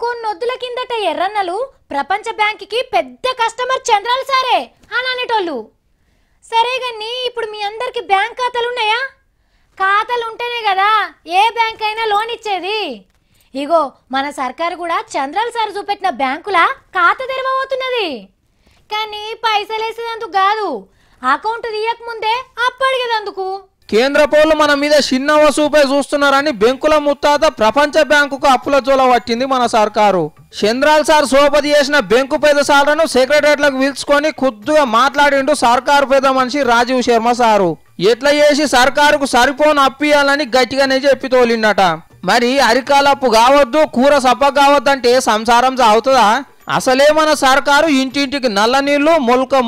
కొన్నొద్దుల కిందట ఎర్రన్నలు ప్రపంచ బ్యాంకుకి పెద్ద కస్టమర్ చంద్రాల్ సారే అని అనేటోళ్ళు. సరే గాని ఇప్పుడు మీ అందరికి బ్యాంక్ ఖాతాలు ఉన్నాయా? ఖాతాలు ఉంటేనే కదా ఏ బ్యాంక్ అయినా లోన్ ఇచ్చేది. ఇగో మన సర్కారు కూడా చంద్రాల్ సార్ చూపెట్టిన బ్యాంకులా ఖాతా తెరవబోతున్నది. కానీ పైసలు వేసేదందుకు కాదు, అకౌంట్ తీయకముందే అప్పు అడిగేదందుకు. కేంద్ర పౌరులు మన మీద చిన్న వసూపై చూస్తున్నారని బెంకుల ముత్తాత ప్రపంచ బ్యాంకుకు అప్పుల జోల పట్టింది మన సర్కారు. చంద్రాల్ సార్ సోపతి చేసిన బెంకు పెద్ద సార్లను సెక్రటరీలకు పిలుచుకొని ఖుద్దుగా మాట్లాడిండు సర్కారు పెద్ద మనిషి రాజీవ్ శర్మ సారు. ఎట్లా చేసి సర్కారుకు సరిపోను అప్పియాలని గట్టిగానే చెప్పి తోలిండట. మరి అరికాలప్పు కావద్దు, కూర సప్ప కావద్దంటే సంసారం సాగుతుందా? అసలే మన సర్కారు ఇంటింటికి నల్ల నీళ్లు,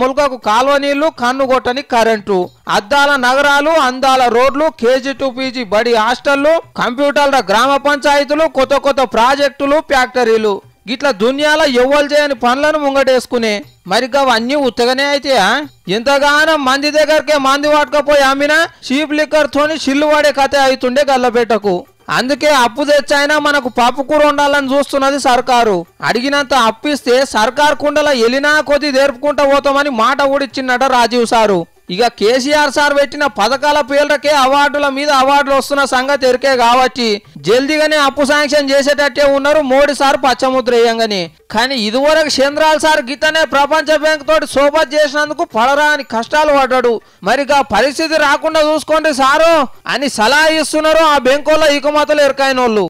మొలకకు కాలువ నీళ్లు, కన్ను కొట్టని కరెంటు, అద్దాల నగరాలు, అందాల రోడ్లు, కేజీ టు పీజీ బడి హాస్టళ్లు, కంప్యూటర్ల గ్రామ పంచాయతీలు, కొత్త కొత్త ప్రాజెక్టులు, ఫ్యాక్టరీలు, గిట్ల దునియాలో ఎవ్వరు చేయని పనులను ముంగటేసుకునే. మరి అవన్నీ ఉత్తగానే అయితే ఎంతగానో మంది దగ్గరకే మంది పట్టుకపోయి అమ్మినా చీప్ లిక్కర్ తోని చిల్లు పడే కథ అవుతుండే గల్లబెట్టకు. అందుకే అప్పు తెచ్చైనా మనకు పప్పు కూర ఉండాలని చూస్తున్నది సర్కారు. అడిగినంత అప్పిస్తే సర్కారు కుండల ఎలినా కొద్ది తెరుపుకుంటా పోతామని మాట ఊడిచ్చిన్నట రాజీవ్ సారు. ఇక కేసీఆర్ సార్ పెట్టిన పథకాల పేర్లకే అవార్డుల మీద అవార్డులు వస్తున్న సంగతి ఎరికే కాబట్టి జల్దీగానే అప్పు శాంక్షన్ చేసేటట్టే ఉన్నారు మోడీ సార్ పచ్చముద్ర వేయంగానే. కానీ ఇదివరకు చంద్రాల్ సార్ గిట్టనే ప్రపంచ బ్యాంక్ తోటి సోబత్ చేసినందుకు పడరాని కష్టాలు పడ్డాడు. మరి పరిస్థితి రాకుండా చూసుకోండి సారు అని సలహా ఇస్తున్నారు ఆ బ్యాంకుల్లో ఇకమతలు ఎరకాయనోళ్ళు.